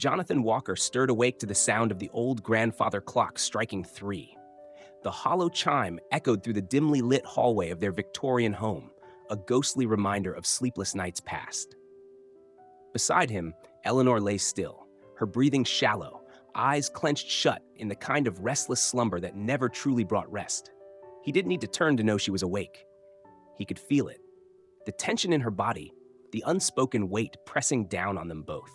Jonathan Walker stirred awake to the sound of the old grandfather clock striking 3. The hollow chime echoed through the dimly lit hallway of their Victorian home, a ghostly reminder of sleepless nights past. Beside him, Eleanor lay still, her breathing shallow, eyes clenched shut in the kind of restless slumber that never truly brought rest. He didn't need to turn to know she was awake. He could feel it. The tension in her body, the unspoken weight pressing down on them both.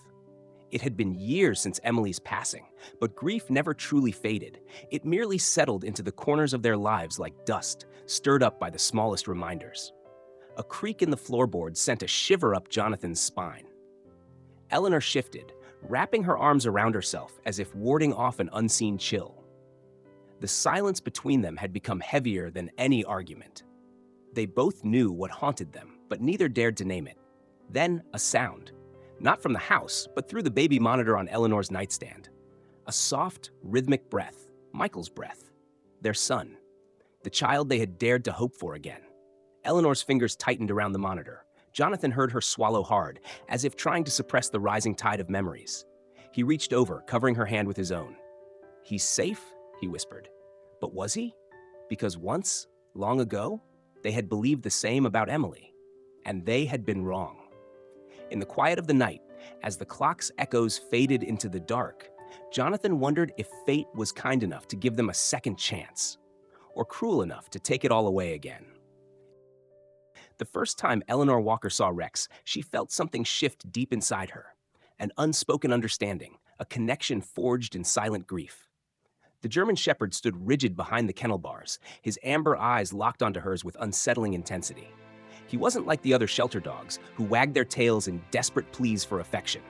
It had been years since Emily's passing, but grief never truly faded. It merely settled into the corners of their lives like dust, stirred up by the smallest reminders. A creak in the floorboards sent a shiver up Jonathan's spine. Eleanor shifted, wrapping her arms around herself as if warding off an unseen chill. The silence between them had become heavier than any argument. They both knew what haunted them, but neither dared to name it. Then a sound. Not from the house, but through the baby monitor on Eleanor's nightstand. A soft, rhythmic breath, Michael's breath. Their son. The child they had dared to hope for again. Eleanor's fingers tightened around the monitor. Jonathan heard her swallow hard, as if trying to suppress the rising tide of memories. He reached over, covering her hand with his own. "He's safe?" he whispered. But was he? Because once, long ago, they had believed the same about Emily. And they had been wrong. In the quiet of the night, as the clock's echoes faded into the dark, Jonathan wondered if fate was kind enough to give them a second chance, or cruel enough to take it all away again. The first time Eleanor Walker saw Rex, she felt something shift deep inside her. An unspoken understanding, a connection forged in silent grief. The German Shepherd stood rigid behind the kennel bars, his amber eyes locked onto hers with unsettling intensity. He wasn't like the other shelter dogs, who wagged their tails in desperate pleas for affection.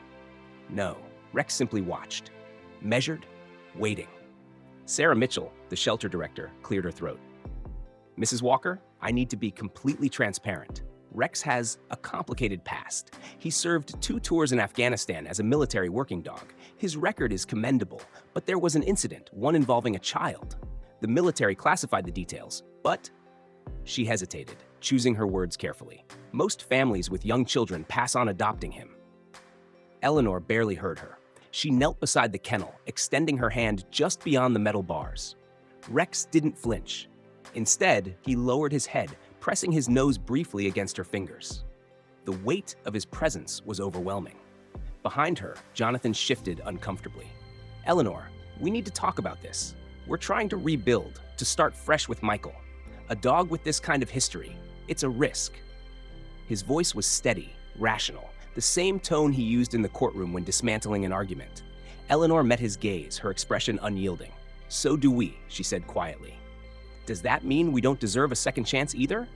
No, Rex simply watched, measured, waiting. Sarah Mitchell, the shelter director, cleared her throat. "Mrs. Walker, I need to be completely transparent. Rex has a complicated past. He served 2 tours in Afghanistan as a military working dog. His record is commendable, but there was an incident, one involving a child. The military classified the details, but..." She hesitated, choosing her words carefully. Most families with young children pass on adopting him. Eleanor barely heard her. She knelt beside the kennel, extending her hand just beyond the metal bars. Rex didn't flinch. Instead, he lowered his head, pressing his nose briefly against her fingers. The weight of his presence was overwhelming. Behind her, Jonathan shifted uncomfortably. "Eleanor, we need to talk about this. We're trying to rebuild, to start fresh with Michael. A dog with this kind of history, it's a risk." His voice was steady, rational, the same tone he used in the courtroom when dismantling an argument. Eleanor met his gaze, her expression unyielding. "So do we," she said quietly. "Does that mean we don't deserve a second chance either?"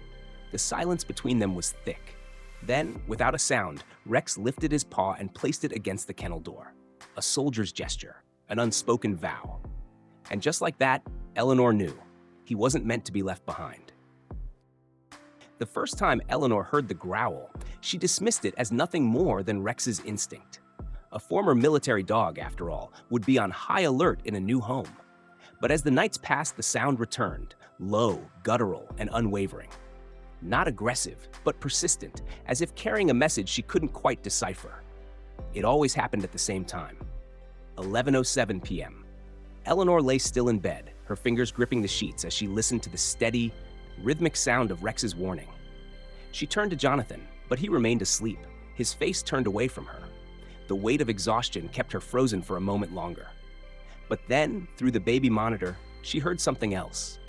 The silence between them was thick. Then, without a sound, Rex lifted his paw and placed it against the kennel door. A soldier's gesture, an unspoken vow. And just like that, Eleanor knew. He wasn't meant to be left behind. The first time Eleanor heard the growl, she dismissed it as nothing more than Rex's instinct. A former military dog, after all, would be on high alert in a new home. But as the nights passed, the sound returned, low, guttural, and unwavering. Not aggressive, but persistent, as if carrying a message she couldn't quite decipher. It always happened at the same time. 11:07 p.m. Eleanor lay still in bed, her fingers gripping the sheets as she listened to the steady, rhythmic sound of Rex's warning. She turned to Jonathan, but he remained asleep, his face turned away from her. The weight of exhaustion kept her frozen for a moment longer. But then, through the baby monitor, she heard something else.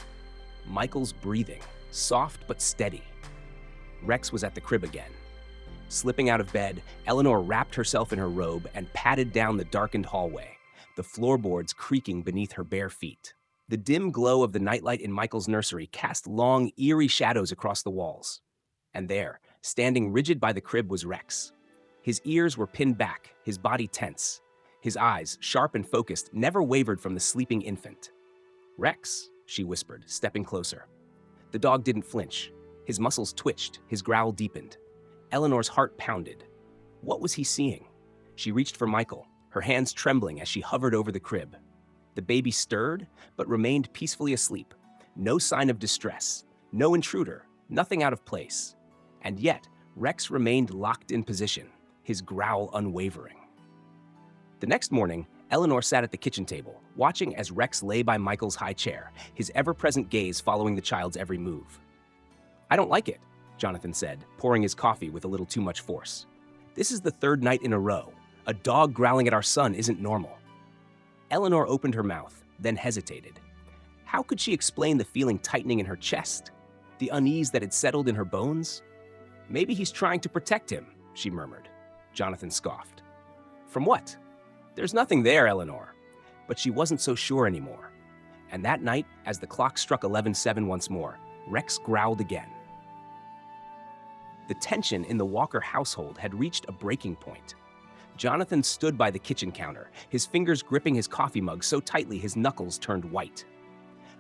Michael's breathing, soft but steady. Rex was at the crib again. Slipping out of bed, Eleanor wrapped herself in her robe and padded down the darkened hallway, the floorboards creaking beneath her bare feet. The dim glow of the nightlight in Michael's nursery cast long, eerie shadows across the walls. And there, standing rigid by the crib, was Rex. His ears were pinned back, his body tense. His eyes, sharp and focused, never wavered from the sleeping infant. "Rex," she whispered, stepping closer. The dog didn't flinch. His muscles twitched, his growl deepened. Eleanor's heart pounded. What was he seeing? She reached for Michael, her hands trembling as she hovered over the crib. The baby stirred, but remained peacefully asleep. No sign of distress, no intruder, nothing out of place. And yet, Rex remained locked in position, his growl unwavering. The next morning, Eleanor sat at the kitchen table, watching as Rex lay by Michael's high chair, his ever-present gaze following the child's every move. "I don't like it," Jonathan said, pouring his coffee with a little too much force. "This is the third night in a row. A dog growling at our son isn't normal." Eleanor opened her mouth, then hesitated. How could she explain the feeling tightening in her chest? The unease that had settled in her bones? "Maybe he's trying to protect him," she murmured. Jonathan scoffed. "From what?" "There's nothing there, Eleanor." But she wasn't so sure anymore. And that night, as the clock struck 11:07 once more, Rex growled again. The tension in the Walker household had reached a breaking point. Jonathan stood by the kitchen counter, his fingers gripping his coffee mug so tightly his knuckles turned white.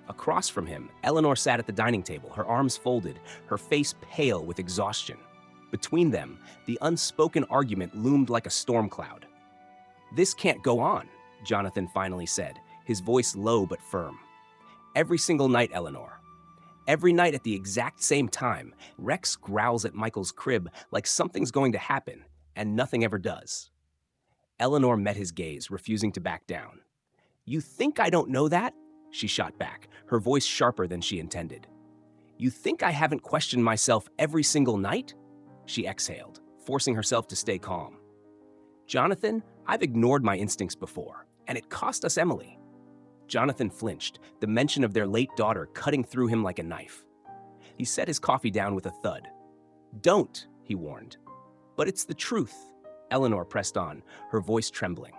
Across from him, Eleanor sat at the dining table, her arms folded, her face pale with exhaustion. Between them, the unspoken argument loomed like a storm cloud. "This can't go on," Jonathan finally said, his voice low but firm. "Every single night, Eleanor. Every night at the exact same time, Rex growls at Michael's crib like something's going to happen, and nothing ever does." Eleanor met his gaze, refusing to back down. "You think I don't know that?" she shot back, her voice sharper than she intended. "You think I haven't questioned myself every single night?" She exhaled, forcing herself to stay calm. "Jonathan, I've ignored my instincts before, and it cost us Emily." Jonathan flinched, the mention of their late daughter cutting through him like a knife. He set his coffee down with a thud. "Don't," he warned. "But it's the truth," Eleanor pressed on, her voice trembling.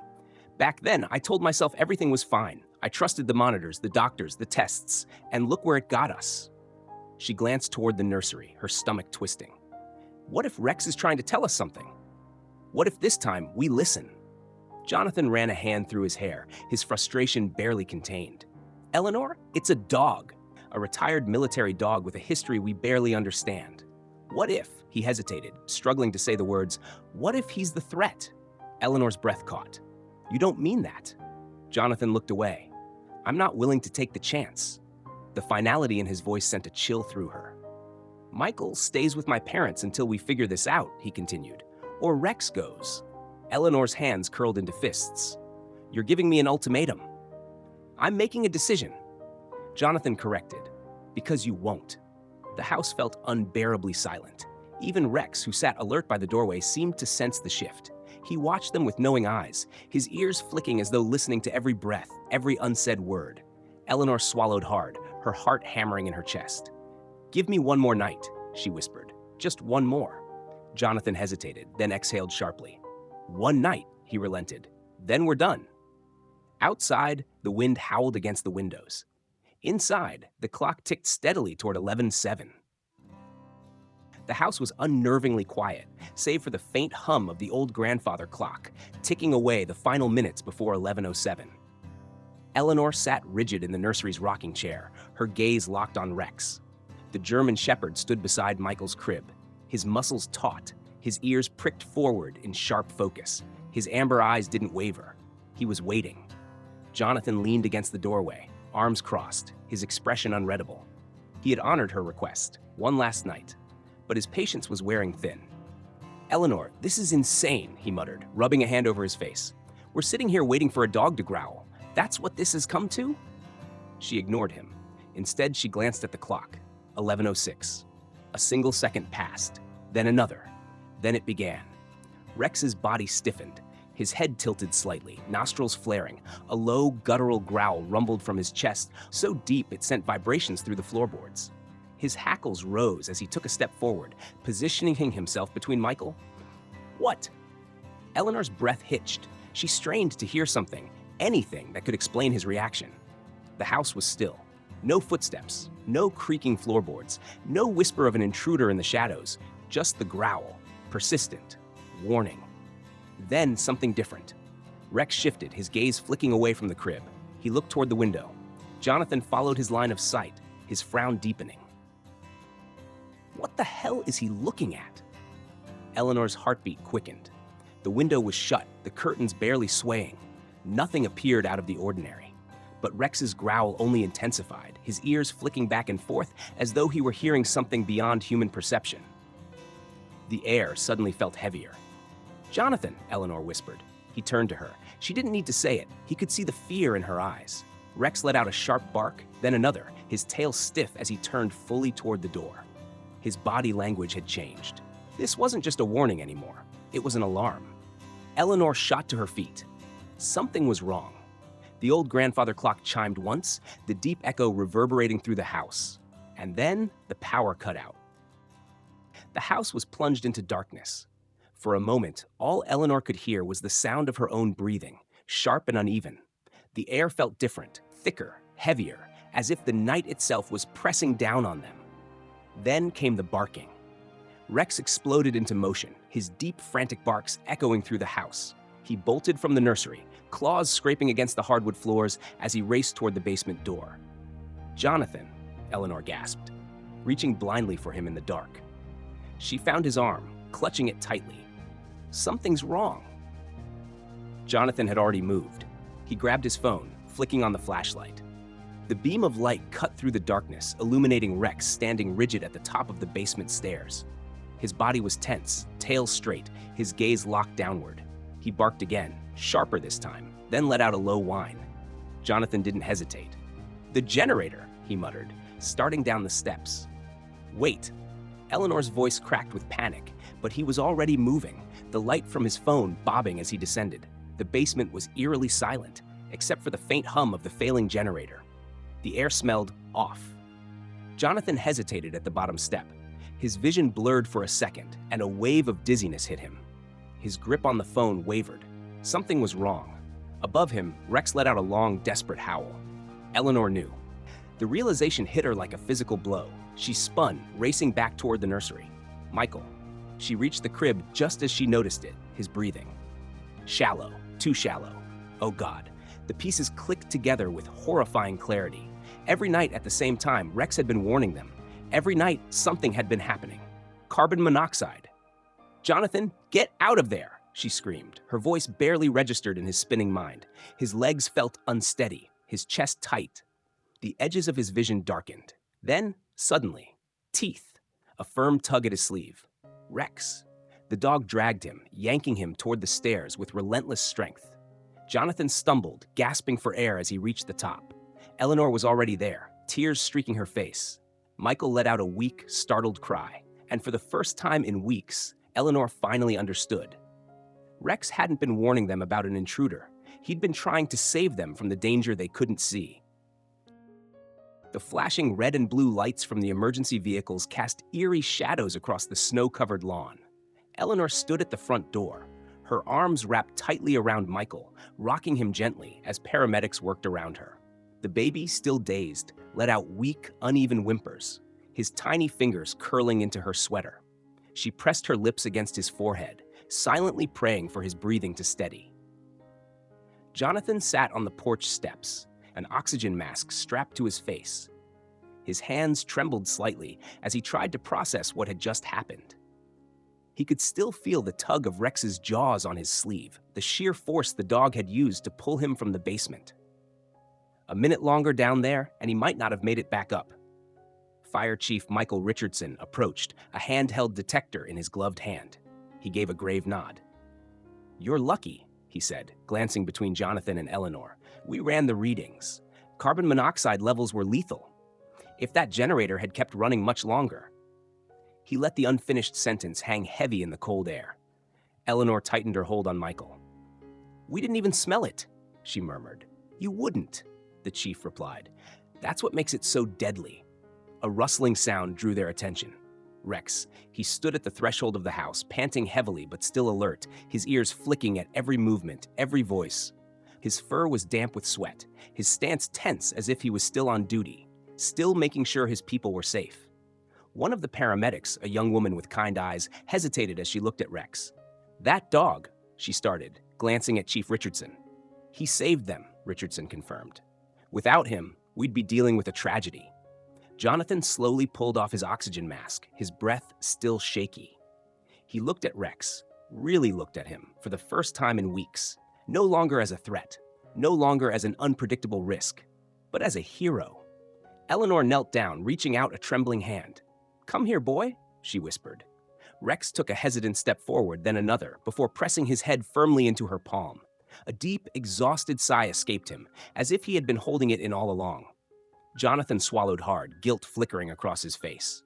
"Back then, I told myself everything was fine. I trusted the monitors, the doctors, the tests, and look where it got us." She glanced toward the nursery, her stomach twisting. "What if Rex is trying to tell us something? What if this time we listen?" Jonathan ran a hand through his hair, his frustration barely contained. "Eleanor, it's a dog, a retired military dog with a history we barely understand. What if," he hesitated, struggling to say the words, "what if he's the threat?" Eleanor's breath caught. "You don't mean that." Jonathan looked away. "I'm not willing to take the chance." The finality in his voice sent a chill through her. "Michael stays with my parents until we figure this out," he continued. "Or Rex goes." Eleanor's hands curled into fists. "You're giving me an ultimatum." "I'm making a decision." Jonathan corrected. "Because you won't." The house felt unbearably silent. Even Rex, who sat alert by the doorway, seemed to sense the shift. He watched them with knowing eyes, his ears flicking as though listening to every breath, every unsaid word. Eleanor swallowed hard, her heart hammering in her chest. "Give me one more night," she whispered. "Just one more." Jonathan hesitated, then exhaled sharply. "One night," he relented. "Then we're done." Outside, the wind howled against the windows. Inside, the clock ticked steadily toward 11:07. The house was unnervingly quiet, save for the faint hum of the old grandfather clock, ticking away the final minutes before 11:07. Eleanor sat rigid in the nursery's rocking chair, her gaze locked on Rex. The German shepherd stood beside Michael's crib, his muscles taut, his ears pricked forward in sharp focus. His amber eyes didn't waver. He was waiting. Jonathan leaned against the doorway, arms crossed, his expression unreadable. He had honored her request, one last night, but his patience was wearing thin. "Eleanor, this is insane," he muttered, rubbing a hand over his face. "We're sitting here waiting for a dog to growl. That's what this has come to?" She ignored him. Instead, she glanced at the clock. 11:06. A single second passed, then another. Then it began. Rex's body stiffened, his head tilted slightly, nostrils flaring. A low, guttural growl rumbled from his chest, so deep it sent vibrations through the floorboards. His hackles rose as he took a step forward, positioning himself between Michael. "What?" Eleanor's breath hitched. She strained to hear something, anything that could explain his reaction. The house was still. No footsteps, no creaking floorboards, no whisper of an intruder in the shadows, just the growl. Persistent, warning. Then something different. Rex shifted, his gaze flicking away from the crib. He looked toward the window. Jonathan followed his line of sight, his frown deepening. What the hell is he looking at? Eleanor's heartbeat quickened. The window was shut, the curtains barely swaying. Nothing appeared out of the ordinary. But Rex's growl only intensified, his ears flicking back and forth as though he were hearing something beyond human perception. The air suddenly felt heavier. "Jonathan," Eleanor whispered, He turned to her. She didn't need to say it. He could see the fear in her eyes. Rex let out a sharp bark, then another, his tail stiff as he turned fully toward the door. His body language had changed. This wasn't just a warning anymore. It was an alarm. Eleanor shot to her feet. Something was wrong. The old grandfather clock chimed once, the deep echo reverberating through the house. And then the power cut out. The house was plunged into darkness. For a moment, all Eleanor could hear was the sound of her own breathing, sharp and uneven. The air felt different, thicker, heavier, as if the night itself was pressing down on them. Then came the barking. Rex exploded into motion, his deep, frantic barks echoing through the house. He bolted from the nursery, claws scraping against the hardwood floors as he raced toward the basement door. "Jonathan," Eleanor gasped, reaching blindly for him in the dark. She found his arm, clutching it tightly. Something's wrong. Jonathan had already moved. He grabbed his phone, flicking on the flashlight. The beam of light cut through the darkness, illuminating Rex standing rigid at the top of the basement stairs. His body was tense, tail straight, his gaze locked downward. He barked again, sharper this time, then let out a low whine. Jonathan didn't hesitate. "The generator," he muttered, starting down the steps. "Wait." Eleanor's voice cracked with panic, but he was already moving, the light from his phone bobbing as he descended. The basement was eerily silent, except for the faint hum of the failing generator. The air smelled off. Jonathan hesitated at the bottom step. His vision blurred for a second, and a wave of dizziness hit him. His grip on the phone wavered. Something was wrong. Above him, Rex let out a long, desperate howl. Eleanor knew. The realization hit her like a physical blow. She spun, racing back toward the nursery. Michael. She reached the crib just as she noticed it, his breathing. Shallow, too shallow. Oh God. The pieces clicked together with horrifying clarity. Every night at the same time, Rex had been warning them. Every night, something had been happening. Carbon monoxide. "Jonathan, get out of there!" she screamed, her voice barely registered in his spinning mind. His legs felt unsteady, his chest tight. The edges of his vision darkened. Then, suddenly, teeth. A firm tug at his sleeve. Rex. The dog dragged him, yanking him toward the stairs with relentless strength. Jonathan stumbled, gasping for air as he reached the top. Eleanor was already there, tears streaking her face. Michael let out a weak, startled cry, and for the first time in weeks, Eleanor finally understood. Rex hadn't been warning them about an intruder. He'd been trying to save them from the danger they couldn't see. The flashing red and blue lights from the emergency vehicles cast eerie shadows across the snow-covered lawn. Eleanor stood at the front door, her arms wrapped tightly around Michael, rocking him gently as paramedics worked around her. The baby, still dazed, let out weak, uneven whimpers, his tiny fingers curling into her sweater. She pressed her lips against his forehead, silently praying for his breathing to steady. Jonathan sat on the porch steps, an oxygen mask strapped to his face. His hands trembled slightly as he tried to process what had just happened. He could still feel the tug of Rex's jaws on his sleeve, the sheer force the dog had used to pull him from the basement. A minute longer down there, and he might not have made it back up. Fire Chief Michael Richardson approached, a handheld detector in his gloved hand. He gave a grave nod. "You're lucky," he said, glancing between Jonathan and Eleanor. "We ran the readings. Carbon monoxide levels were lethal. If that generator had kept running much longer." He let the unfinished sentence hang heavy in the cold air. Eleanor tightened her hold on Michael. "We didn't even smell it," she murmured. "You wouldn't," the chief replied. "That's what makes it so deadly." A rustling sound drew their attention. Rex. He stood at the threshold of the house, panting heavily but still alert, his ears flicking at every movement, every voice. His fur was damp with sweat, his stance tense as if he was still on duty, still making sure his people were safe. One of the paramedics, a young woman with kind eyes, hesitated as she looked at Rex. "That dog," she started, glancing at Chief Richardson. "He saved them," Richardson confirmed. "Without him, we'd be dealing with a tragedy." Jonathan slowly pulled off his oxygen mask, his breath still shaky. He looked at Rex, really looked at him, for the first time in weeks. No longer as a threat, no longer as an unpredictable risk, but as a hero. Eleanor knelt down, reaching out a trembling hand. "Come here, boy," she whispered. Rex took a hesitant step forward, then another, before pressing his head firmly into her palm. A deep, exhausted sigh escaped him, as if he had been holding it in all along. Jonathan swallowed hard, guilt flickering across his face.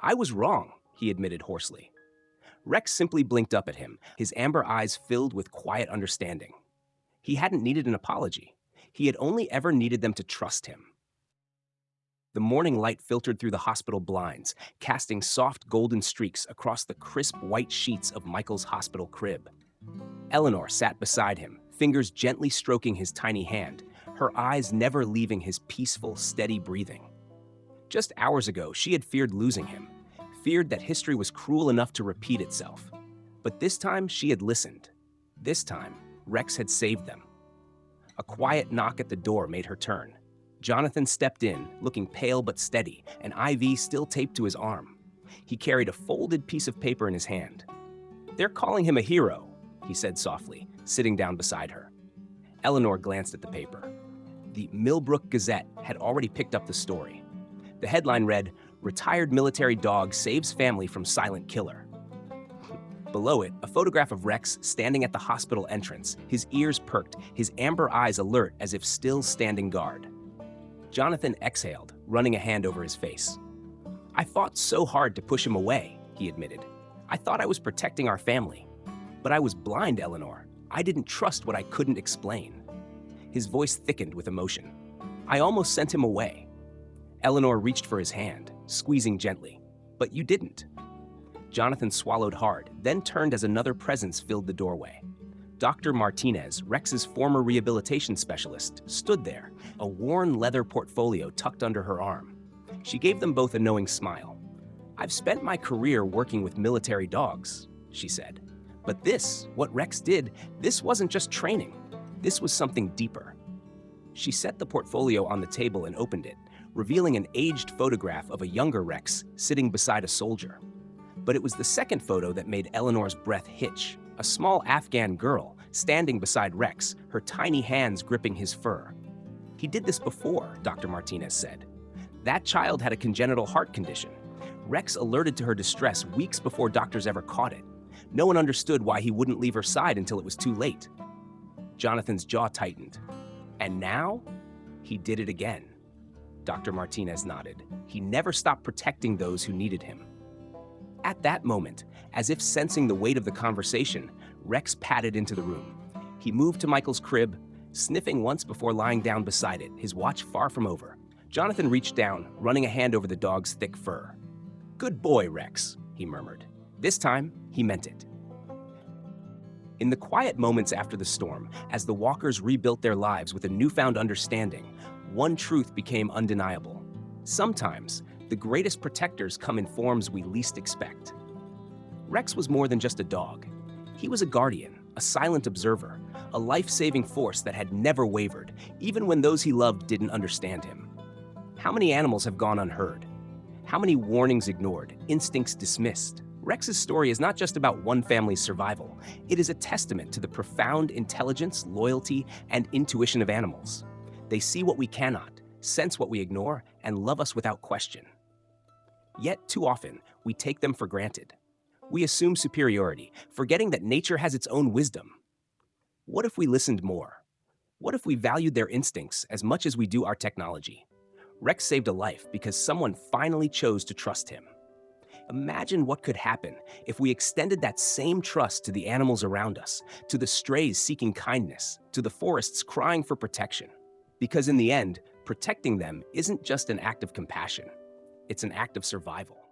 "I was wrong," he admitted hoarsely. Rex simply blinked up at him, his amber eyes filled with quiet understanding. He hadn't needed an apology. He had only ever needed them to trust him. The morning light filtered through the hospital blinds, casting soft golden streaks across the crisp white sheets of Michael's hospital crib. Eleanor sat beside him, fingers gently stroking his tiny hand, her eyes never leaving his peaceful, steady breathing. Just hours ago, she had feared losing him, feared that history was cruel enough to repeat itself. But this time, she had listened. This time, Rex had saved them. A quiet knock at the door made her turn. Jonathan stepped in, looking pale but steady, an IV still taped to his arm. He carried a folded piece of paper in his hand. "They're calling him a hero," he said softly, sitting down beside her. Eleanor glanced at the paper. The Millbrook Gazette had already picked up the story. The headline read, "Retired military dog saves family from silent killer." Below it, a photograph of Rex standing at the hospital entrance, his ears perked, his amber eyes alert as if still standing guard. Jonathan exhaled, running a hand over his face. "I fought so hard to push him away," he admitted. "I thought I was protecting our family. But I was blind, Eleanor. I didn't trust what I couldn't explain." His voice thickened with emotion. "I almost sent him away." Eleanor reached for his hand, squeezing gently. "But you didn't." Jonathan swallowed hard, then turned as another presence filled the doorway. Dr. Martinez, Rex's former rehabilitation specialist, stood there, a worn leather portfolio tucked under her arm. She gave them both a knowing smile. "I've spent my career working with military dogs," she said. "But this, what Rex did, this wasn't just training. This was something deeper." She set the portfolio on the table and opened it, revealing an aged photograph of a younger Rex sitting beside a soldier. But it was the second photo that made Eleanor's breath hitch, a small Afghan girl standing beside Rex, her tiny hands gripping his fur. "He did this before," Dr. Martinez said. "That child had a congenital heart condition. Rex alerted to her distress weeks before doctors ever caught it. No one understood why he wouldn't leave her side until it was too late." Jonathan's jaw tightened. "And now? He did it again." Dr. Martinez nodded. "He never stopped protecting those who needed him." At that moment, as if sensing the weight of the conversation, Rex padded into the room. He moved to Michael's crib, sniffing once before lying down beside it, his watch far from over. Jonathan reached down, running a hand over the dog's thick fur. "Good boy, Rex," he murmured. This time, he meant it. In the quiet moments after the storm, as the walkers rebuilt their lives with a newfound understanding, one truth became undeniable. Sometimes, the greatest protectors come in forms we least expect. Rex was more than just a dog. He was a guardian, a silent observer, a life-saving force that had never wavered, even when those he loved didn't understand him. How many animals have gone unheard? How many warnings ignored, instincts dismissed? Rex's story is not just about one family's survival. It is a testament to the profound intelligence, loyalty, and intuition of animals. They see what we cannot, sense what we ignore, and love us without question. Yet, too often, we take them for granted. We assume superiority, forgetting that nature has its own wisdom. What if we listened more? What if we valued their instincts as much as we do our technology? Rex saved a life because someone finally chose to trust him. Imagine what could happen if we extended that same trust to the animals around us, to the strays seeking kindness, to the forests crying for protection. Because in the end, protecting them isn't just an act of compassion. It's an act of survival.